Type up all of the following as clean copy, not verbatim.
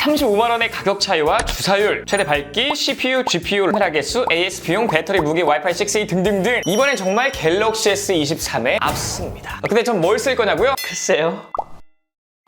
35만원의 가격 차이와 주사율, 최대 밝기, CPU, GPU, 카메라 개수, AS 비용, 배터리 무게, 와이파이 6E 등등등 이번엔 정말 갤럭시 S23에 앞섭니다. 근데 전 뭘 쓸 거냐고요? 글쎄요.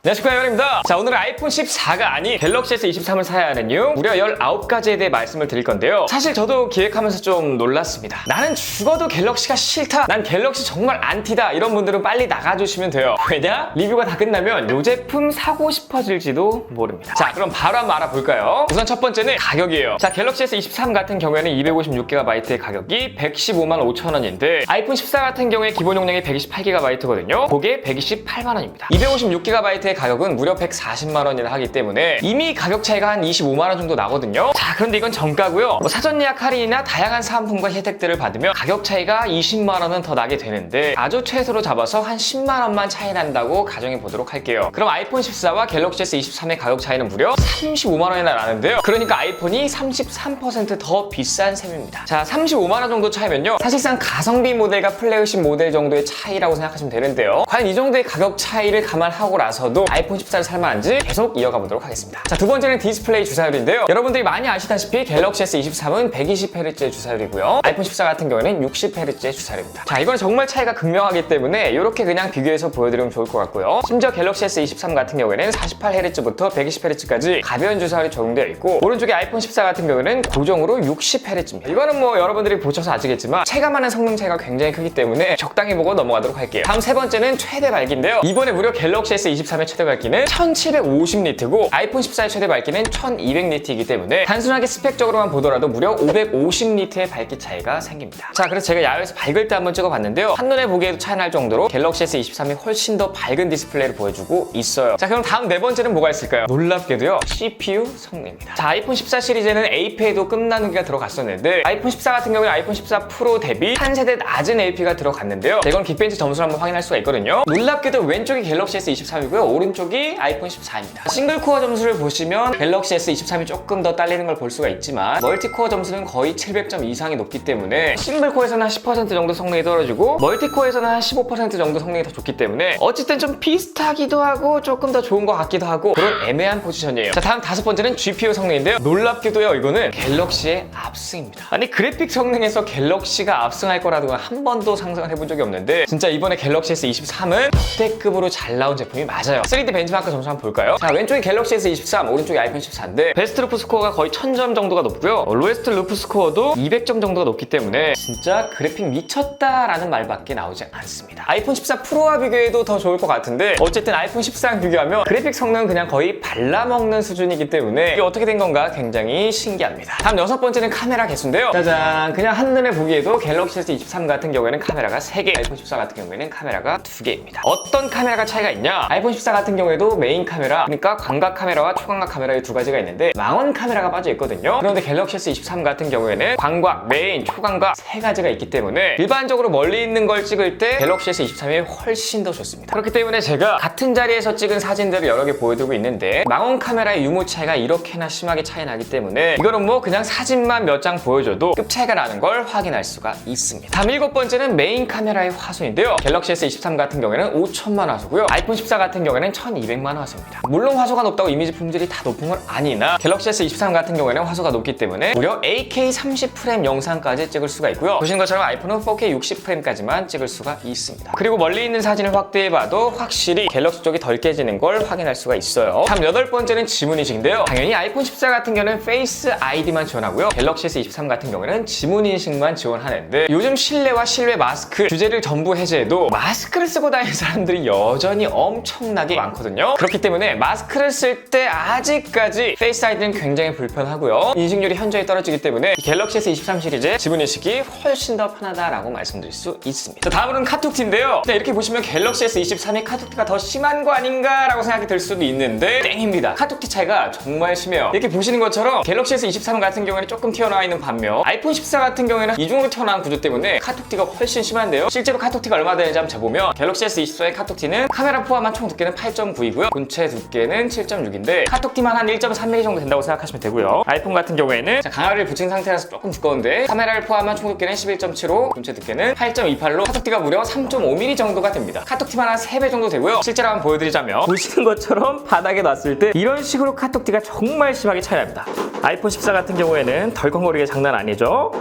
안녕하십니까, 여러분입니다. 자, 오늘은 아이폰 14가 아닌 갤럭시 S23을 사야 하는 이유 무려 19가지에 대해 말씀을 드릴 건데요. 사실 저도 기획하면서 좀 놀랐습니다. 나는 죽어도 갤럭시가 싫다, 난 갤럭시 정말 안티다, 이런 분들은 빨리 나가주시면 돼요. 왜냐? 리뷰가 다 끝나면 이 제품 사고 싶어질지도 모릅니다. 자, 그럼 바로 한번 알아볼까요? 우선 첫 번째는 가격이에요. 자, 갤럭시 S23 같은 경우에는 256GB의 가격이 115만 5천원인데 아이폰 14 같은 경우에 기본 용량이 128GB거든요. 그게 128만원입니다. 256GB 가격은 무려 140만원이나 하기 때문에 이미 가격 차이가 한 25만원 정도 나거든요. 자, 그런데 이건 정가고요. 사전 예약 할인이나 다양한 사은품과 혜택들을 받으면 가격 차이가 20만원은 더 나게 되는데 아주 최소로 잡아서 한 10만원만 차이 난다고 가정해 보도록 할게요. 그럼 아이폰 14와 갤럭시 S23의 가격 차이는 무려 35만원이나 나는데요. 그러니까 아이폰이 33% 더 비싼 셈입니다. 자, 35만원 정도 차이면요, 사실상 가성비 모델과 플래그십 모델 정도의 차이라고 생각하시면 되는데요. 과연 이 정도의 가격 차이를 감안하고 나서도 아이폰 14를 살만한지 계속 이어가 보도록 하겠습니다. 자, 두 번째는 디스플레이 주사율인데요. 여러분들이 많이 아시다시피 갤럭시 S23은 120Hz의 주사율이고요. 아이폰 14 같은 경우에는 60Hz의 주사율입니다. 자, 이건 정말 차이가 극명하기 때문에 이렇게 그냥 비교해서 보여드리면 좋을 것 같고요. 심지어 갤럭시 S23 같은 경우에는 48Hz부터 120Hz까지 가벼운 주사율이 적용되어 있고, 오른쪽에 아이폰 14 같은 경우에는 고정으로 60Hz입니다. 이거는 뭐 여러분들이 보셔서 아시겠지만 체감하는 성능 차이가 굉장히 크기 때문에 적당히 보고 넘어가도록 할게요. 다음 세 번째는 최대 밝기인데요. 이번에 무려 갤럭시 S23의 최대 밝기는 1750니트고 아이폰 14의 최대 밝기는 1200니트이기 때문에 단순하게 스펙적으로만 보더라도 무려 550니트의 밝기 차이가 생깁니다. 자, 그래서 제가 야외에서 밝을 때 한번 찍어봤는데요, 한눈에 보기에도 차이 날 정도로 갤럭시 S23이 훨씬 더 밝은 디스플레이를 보여주고 있어요. 자, 그럼 다음 네 번째는 뭐가 있을까요? 놀랍게도요, CPU 성능입니다. 자, 아이폰 14 시리즈는 AP에도 끝나누기가 들어갔었는데 아이폰 14 같은 경우는 아이폰 14 프로 대비 한 세대 낮은 AP가 들어갔는데요. 자, 이건 긱벤치 점수를 한번 확인할 수가 있거든요. 놀랍게도 왼쪽이 갤럭시 S23이고요, 오른쪽이 아이폰 14입니다. 싱글코어 점수를 보시면 갤럭시 S23이 조금 더 딸리는 걸 볼 수가 있지만 멀티코어 점수는 거의 700점 이상이 높기 때문에 싱글코어에서는 한 10% 정도 성능이 떨어지고 멀티코어에서는 한 15% 정도 성능이 더 좋기 때문에 어쨌든 좀 비슷하기도 하고 조금 더 좋은 것 같기도 하고 그런 애매한 포지션이에요. 자, 다음 다섯 번째는 GPU 성능인데요. 놀랍게도요, 이거는 갤럭시의 압승입니다. 아니, 그래픽 성능에서 갤럭시가 압승할 거라는 건 한 번도 상상을 해본 적이 없는데 진짜 이번에 갤럭시 S23은 역대급으로 잘 나온 제품이 맞아요. 3D 벤치마크 점수 한번 볼까요? 자, 왼쪽이 갤럭시 S23, 오른쪽이 아이폰 14인데 베스트 루프 스코어가 거의 1000점 정도가 높고요, 로에스트 루프 스코어도 200점 정도가 높기 때문에 진짜 그래픽 미쳤다라는 말밖에 나오지 않습니다. 아이폰 14 프로와 비교해도 더 좋을 것 같은데 어쨌든 아이폰 14랑 비교하면 그래픽 성능은 그냥 거의 발라먹는 수준이기 때문에 이게 어떻게 된 건가 굉장히 신기합니다. 다음 여섯 번째는 카메라 개수인데요. 짜잔, 그냥 한눈에 보기에도 갤럭시 S23 같은 경우에는 카메라가 3개, 아이폰 14 같은 경우에는 카메라가 2개입니다. 어떤 카메라가 차이가 있냐? 아이폰 14 같은 경우에도 메인 카메라, 그러니까 광각 카메라와 초광각 카메라 이 두 가지가 있는데 망원 카메라가 빠져 있거든요. 그런데 갤럭시 S23 같은 경우에는 광각, 메인, 초광각 세 가지가 있기 때문에 일반적으로 멀리 있는 걸 찍을 때 갤럭시 S23이 훨씬 더 좋습니다. 그렇기 때문에 제가 같은 자리에서 찍은 사진들을 여러 개 보여드리고 있는데 망원 카메라의 유무 차이가 이렇게나 심하게 차이 나기 때문에 이거는 뭐 그냥 사진만 몇 장 보여줘도 급 차이가 나는 걸 확인할 수가 있습니다. 다음 일곱 번째는 메인 카메라의 화소인데요. 갤럭시 S23 같은 경우에는 5000만 화소고요, 아이폰 14 같은 경우에는 1200만 화소입니다. 물론 화소가 높다고 이미지 품질이 다 높은 건 아니나 갤럭시 S23 같은 경우에는 화소가 높기 때문에 무려 8K 30프레임 영상까지 찍을 수가 있고요, 보시는 것처럼 아이폰은 4K 60프레임까지만 찍을 수가 있습니다. 그리고 멀리 있는 사진을 확대해봐도 확실히 갤럭시 쪽이 덜 깨지는 걸 확인할 수가 있어요. 다음 여덟 번째는 지문인식인데요. 당연히 아이폰 14 같은 경우는 페이스 아이디만 지원하고요, 갤럭시 S23 같은 경우는 지문인식만 지원하는데 요즘 실내와 실외 마스크 규제를 전부 해제해도 마스크를 쓰고 다니는 사람들이 여전히 엄청나게 많거든요. 그렇기 때문에 마스크를 쓸 때 아직까지 페이스 아이디는 굉장히 불편하고요, 인식률이 현저히 떨어지기 때문에 갤럭시 S23 시리즈의 지문인식이 훨씬 더 편하다라고 말씀드릴 수 있습니다. 자, 다음은 카톡티인데요. 이렇게 보시면 갤럭시 S23의 카톡티가 더 심한 거 아닌가 라고 생각이 들 수도 있는데 땡입니다. 카톡티 차이가 정말 심해요. 이렇게 보시는 것처럼 갤럭시 S23 같은 경우에는 조금 튀어나와 있는 반면 아이폰 14 같은 경우에는 이중으로 튀어나온 구조 때문에 카톡티가 훨씬 심한데요. 실제로 카톡티가 얼마 되는지 한번 재보면 갤럭시 S24의 카톡티는 카메라 포함한 총 두께는 8.9이고요. 본체 두께는 7.6인데 카톡티만 한 1.3mm 정도 된다고 생각하시면 되고요. 아이폰 같은 경우에는 강화를 붙인 상태라서 조금 두꺼운데 카메라를 포함한 총 두께는 11.75, 본체 두께는 8.28로 카톡티가 무려 3.5mm 정도가 됩니다. 카톡티만 한 3배 정도 되고요. 실제로 한번 보여드리자면 보시는 것처럼 바닥에 놨을 때 이런 식으로 카톡티가 정말 심하게 차이 납니다. 아이폰 14 같은 경우에는 덜컹거리게 장난 아니죠?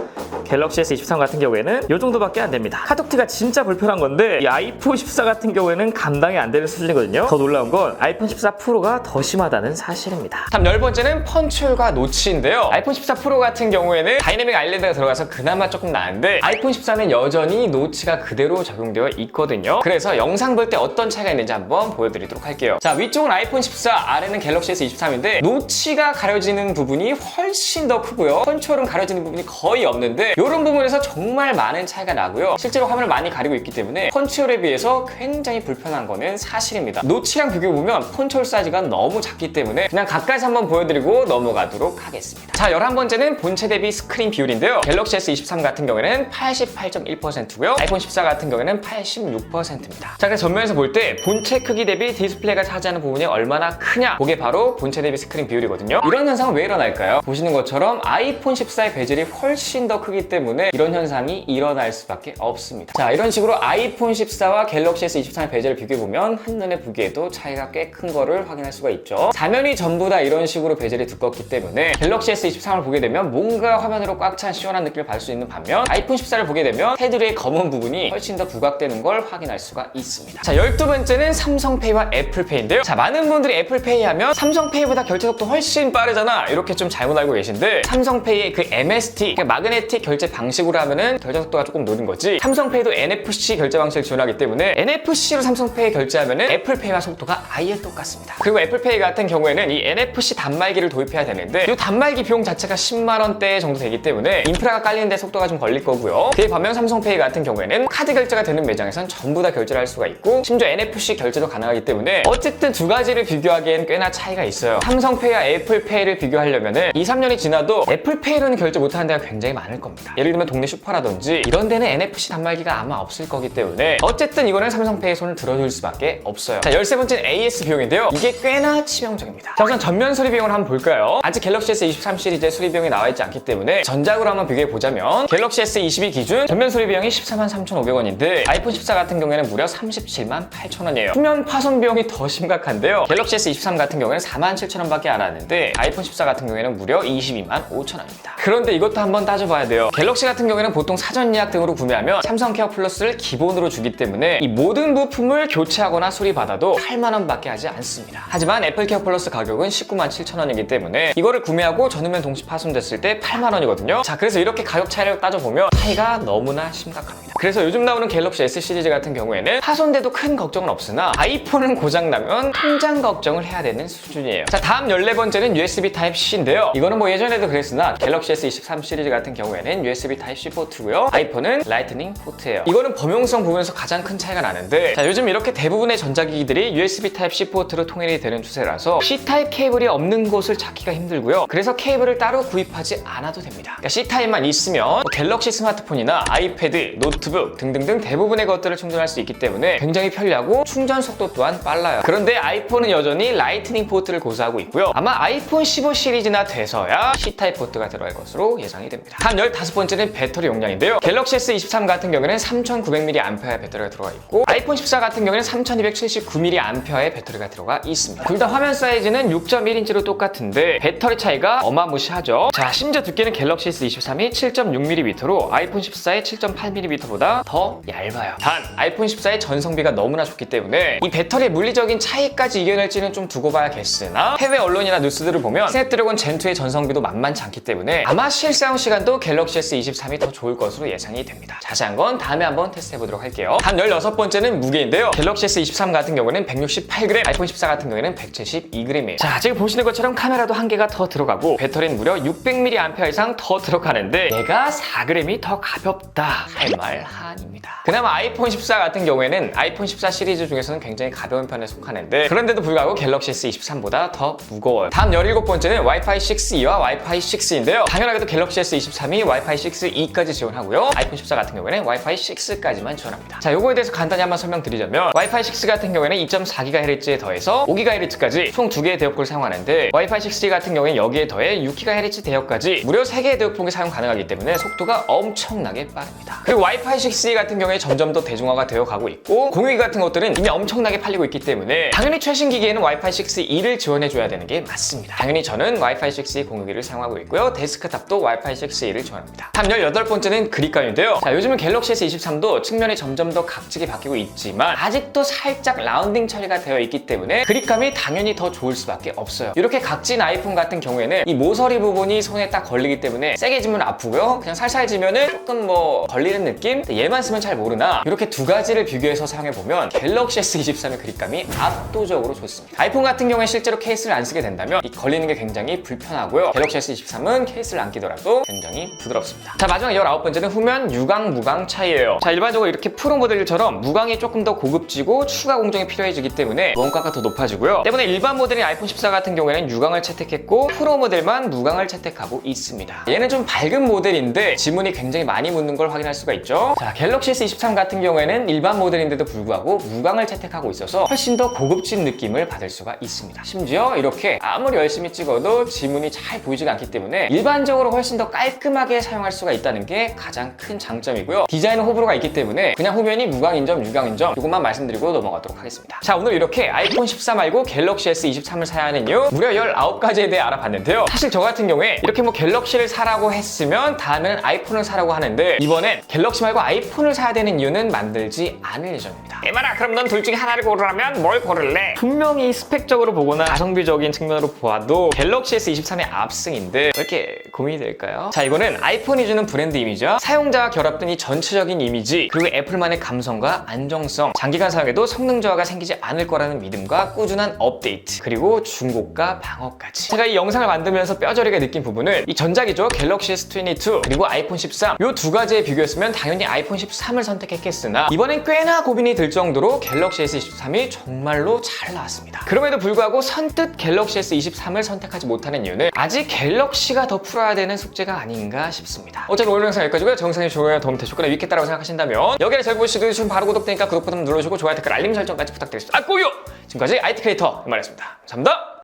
갤럭시 S23 같은 경우에는 이 정도밖에 안 됩니다. 카톡티가 진짜 불편한 건데 이 아이폰 14 같은 경우에는 감당이 안 되는 수준이거든요. 더 놀라운 건 아이폰 14 프로가 더 심하다는 사실입니다. 다음 10번째는 펀치홀과 노치인데요. 아이폰 14 프로 같은 경우에는 다이내믹 아일랜드가 들어가서 그나마 조금 나은데 아이폰 14는 여전히 노치가 그대로 적용되어 있거든요. 그래서 영상 볼 때 어떤 차이가 있는지 한번 보여드리도록 할게요. 자, 위쪽은 아이폰 14, 아래는 갤럭시 S23인데 노치가 가려지는 부분이 훨씬 더 크고요. 펀치홀은 가려지는 부분이 거의 없는데 이런 부분에서 정말 많은 차이가 나고요. 실제로 화면을 많이 가리고 있기 때문에 펀치홀에 비해서 굉장히 불편한 거는 사실입니다. 노치랑 비교해보면 펀치홀 사이즈가 너무 작기 때문에 그냥 가까이서 한번 보여드리고 넘어가도록 하겠습니다. 자, 11번째는 본체 대비 스크린 비율인데요. 갤럭시 S23 같은 경우에는 88.1%고요. 아이폰 14 같은 경우에는 86%입니다. 자, 그래서 전면에서 볼 때 본체 크기 대비 디스플레이가 차지하는 부분이 얼마나 크냐, 그게 바로 본체 대비 스크린 비율이거든요. 이런 현상은 왜 일어날까요? 보시는 것처럼 아이폰 14의 베젤이 훨씬 더 크기 때문에 이런 현상이 일어날 수밖에 없습니다. 자, 이런 식으로 아이폰 14와 갤럭시 S23의 베젤을 비교해보면 한눈에 보기에도 차이가 꽤 큰 거를 확인할 수가 있죠. 사면이 전부 다 이런 식으로 베젤이 두껍기 때문에 갤럭시 S23을 보게 되면 뭔가 화면으로 꽉 찬 시원한 느낌을 받을 수 있는 반면 아이폰 14를 보게 되면 테두리의 검은 부분이 훨씬 더 부각되는 걸 확인할 수가 있습니다. 자, 12번째는 삼성페이와 애플페이인데요. 자, 많은 분들이 애플페이 하면 삼성페이보다 결제 속도 훨씬 빠르잖아, 이렇게 좀 잘못 알고 계신데 삼성페이의 그 MST, 그러니까 마그네틱 결제 방식으로 하면은 결제 속도가 조금 느린 거지, 삼성페이도 NFC 결제 방식을 지원하기 때문에 NFC로 삼성페이 결제하면은 애플페이와 속도가 아예 똑같습니다. 그리고 애플페이 같은 경우에는 이 NFC 단말기를 도입해야 되는데 이 단말기 비용 자체가 10만 원대 정도 되기 때문에 인프라가 깔리는데 속도가 좀 걸릴 거고요. 그에 반면 삼성페이 같은 경우에는 카드 결제가 되는 매장에선 전부 다 결제를 할 수가 있고 심지어 NFC 결제도 가능하기 때문에 어쨌든 두 가지를 비교하기엔 꽤나 차이가 있어요. 삼성페이와 애플페이를 비교하려면은 2, 3년이 지나도 애플페이로는 결제 못하는 데가 굉장히 많을 겁니다. 예를 들면 동네 슈퍼라든지 이런 데는 NFC 단말기가 아마 없을 거기 때문에 어쨌든 이거는 삼성페이의 손을 들어줄 수밖에 없어요. 자, 13번째는 AS 비용인데요. 이게 꽤나 치명적입니다. 자, 우선 전면 수리 비용을 한번 볼까요? 아직 갤럭시 S23 시리즈의 수리 비용이 나와 있지 않기 때문에 전작으로 한번 비교해 보자면 갤럭시 S22 기준 전면 수리 비용이 143,500원인데 아이폰 14 같은 경우에는 무려 378,000원이에요. 후면 파손 비용이 더 심각한데요. 갤럭시 S23 같은 경우에는 47,000원밖에 안 하는데 아이폰 14 같은 경우에는 무려 225,000원입니다. 그런데 이것도 한번 따져봐야 돼요. 갤럭시 같은 경우에는 보통 사전 예약 등으로 구매하면 삼성 케어 플러스를 기본으로 주기 때문에 이 모든 부품을 교체하거나 수리받아도 8만 원밖에 하지 않습니다. 하지만 애플 케어 플러스 가격은 197,000원이기 때문에 이거를 구매하고 전후면 동시 파손됐을 때 8만 원이거든요. 자, 그래서 이렇게 가격 차이를 따져보면 차이가 너무나 심각합니다. 그래서 요즘 나오는 갤럭시 S 시리즈 같은 경우에는 파손돼도 큰 걱정은 없으나 아이폰은 고장나면 통장 걱정을 해야 되는 수준이에요. 자, 다음 14번째는 USB Type-C인데요. 이거는 뭐 예전에도 그랬으나 갤럭시 S23 시리즈 같은 경우에는 USB Type-C 포트고요. 아이폰은 라이트닝 포트예요. 이거는 범용성 부분에서 가장 큰 차이가 나는데 자, 요즘 이렇게 대부분의 전자기기들이 USB Type-C 포트로 통일이 되는 추세라서 C타입 케이블이 없는 곳을 찾기가 힘들고요. 그래서 케이블을 따로 구입하지 않아도 됩니다. 그러니까 C타입만 있으면 갤럭시 스마트폰이나 아이패드, 노트북 등등등 대부분의 것들을 충전할 수 있기 때문에 굉장히 편리하고 충전 속도 또한 빨라요. 그런데 아이폰은 여전히 라이트닝 포트를 고수하고 있고요. 아마 아이폰 15 시리즈나 돼서야 C타입 포트가 들어갈 것으로 예상이 됩니다. 다음 15번째는 배터리 용량인데요. 갤럭시 S23 같은 경우에는 3200mAh의 배터리가 들어가 있고 아이폰 14 같은 경우에는 3279mAh의 배터리가 들어가 있습니다. 둘 다 화면 사이즈는 6.1인치로 똑같은데 배터리 차이가 어마무시하죠. 자, 심지어 두께는 갤럭시 S23이 7.6mm로 아이폰 14의 7.8mm보다 더 얇아요. 단 아이폰 14의 전성비가 너무나 좋기 때문에 이 배터리의 물리적인 차이까지 이겨낼지는 좀 두고 봐야겠으나 해외 언론이나 뉴스들을 보면 스냅드래곤 젠2의 전성비도 만만치 않기 때문에 아마 실사용 시간도 갤럭시 S23이 더 좋을 것으로 예상이 됩니다. 자세한 건 다음에 한번 테스트해보도록 할게요. 다음 16번째는 무게인데요. 갤럭시 S23 같은 경우는 168g, 아이폰 14 같은 경우에는 172g이에요. 자, 지금 보시는 것처럼 카메라도 한 개가 더 들어가고 배터리는 무려 600mAh 이상 더 들어가는데 얘가 4g이 더 가볍다 할 말 한입니다. 그나마 아이폰 14 같은 경우에는 아이폰 14 시리즈 중에서는 굉장히 가벼운 편에 속하는데 그런데도 불구하고 갤럭시 S23보다 더 무거워요. 다음 17번째는 와이파이 6E와 와이파이 6인데요. 당연하게도 갤럭시 S23이 와이파이 6E까지 지원하고요. 아이폰 14 같은 경우에는 와이파이 6까지만 지원합니다. 자, 요거에 대해서 간단히 한번 설명드리자면 와이파이 6 같은 경우에는 2.4GHz에 더해서 5GHz까지 총 2개의 대역폭을 사용하는데 와이파이 6E 같은 경우에는 여기에 더해 6GHz 대역까지 무려 3개의 대역폭이 사용 가능하기 때문에 속도가 엄청나게 빠릅니다. 그리고 와이파이 6E 같은 경우에 점점 더 대중화가 되어 가고 있고 공유기 같은 것들은 이미 엄청나게 팔리고 있기 때문에 당연히 최신 기기에는 와이파이 6E를 지원해줘야 되는 게 맞습니다. 당연히 저는 와이파이 6E 공유기를 사용하고 있고요. 데스크탑도 와이파이 6E를 지원합니다. 다음 18번째는 그립감인데요. 자, 요즘은 갤럭시 S23도 측면이 점점 더 각지게 바뀌고 있지만 아직도 살짝 라운딩 처리가 되어 있기 때문에 그립감이 당연히 더 좋을 수밖에 없어요. 이렇게 각진 아이폰 같은 경우에는 이 모서리 부분이 손에 딱 걸리기 때문에 세게 지면 아프고요. 그냥 살살 지면은 조금 뭐 걸리는 느낌? 얘만 쓰면 잘 모르나 이렇게 두 가지를 비교해서 사용해보면 갤럭시 S23의 그립감이 압도적으로 좋습니다. 아이폰 같은 경우에 실제로 케이스를 안 쓰게 된다면 이 걸리는 게 굉장히 불편하고요. 갤럭시 S23은 케이스를 안 끼더라도 굉장히 부드럽습니다. 자, 마지막 19번째는 후면 유광, 무광 차이예요. 자, 일반적으로 이렇게 프로 모델처럼 무광이 조금 더 고급지고 추가 공정이 필요해지기 때문에 원가가 더 높아지고요. 때문에 일반 모델인 아이폰 14 같은 경우에는 유광을 채택했고 프로 모델만 무광을 채택하고 있습니다. 얘는 좀 밝은 모델인데 지문이 굉장히 많이 묻는 걸 확인할 수가 있죠. 자, 갤럭시 S23 같은 경우에는 일반 모델인데도 불구하고 무광을 채택하고 있어서 훨씬 더 고급진 느낌을 받을 수가 있습니다. 심지어 이렇게 아무리 열심히 찍어도 지문이 잘 보이지가 않기 때문에 일반적으로 훨씬 더 깔끔하게 사용할 수가 있다는 게 가장 큰 장점이고요. 디자인은 호불호가 있기 때문에 그냥 후면이 무광인 점, 유광인 점 이것만 말씀드리고 넘어가도록 하겠습니다. 자, 오늘 이렇게 아이폰 14 말고 갤럭시 S23을 사야 하는 이유 무려 19가지에 대해 알아봤는데요. 사실 저 같은 경우에 이렇게 뭐 갤럭시를 사라고 했으면 다음에는 아이폰을 사라고 하는데 이번엔 갤럭시 말고 아이폰을 사야 되는 이유는 만들지 않을 예정입니다. 에마라, 그럼 넌 둘 중에 하나를 고르라면 뭘 고를래? 분명히 스펙적으로 보거나 가성비적인 측면으로 보아도 갤럭시 S23의 압승인데 왜 이렇게 고민이 될까요? 자, 이거는 아이폰이 주는 브랜드 이미지와 사용자와 결합된 이 전체적인 이미지 그리고 애플만의 감성과 안정성 장기간 사용해도 성능 저하가 생기지 않을 거라는 믿음과 꾸준한 업데이트 그리고 중고가 방어까지 제가 이 영상을 만들면서 뼈저리게 느낀 부분은 이 전작이죠. 갤럭시 S22 그리고 아이폰 13 이 두 가지에 비교했으면 당연히 아이폰 13을 선택했겠으나 이번엔 꽤나 고민이 들 정도로 갤럭시 S23이 정말로 잘 나왔습니다. 그럼에도 불구하고 선뜻 갤럭시 S23을 선택하지 못하는 이유는 아직 갤럭시가 더 풀어야 되는 숙제가 아닌가 싶습니다. 어쨌든 오늘 영상 여기까지고요. 저 영상이 좋아요 도움 되셨거나 유익했다고 생각하신다면 여기를 잘 보시고 지금 바로 구독되니까 구독 버튼 눌러주시고 좋아요 댓글 알림 설정까지 부탁드리겠습니다. 아, 꼬요! 지금까지 IT 크리에이터 이말이었습니다. 감사합니다.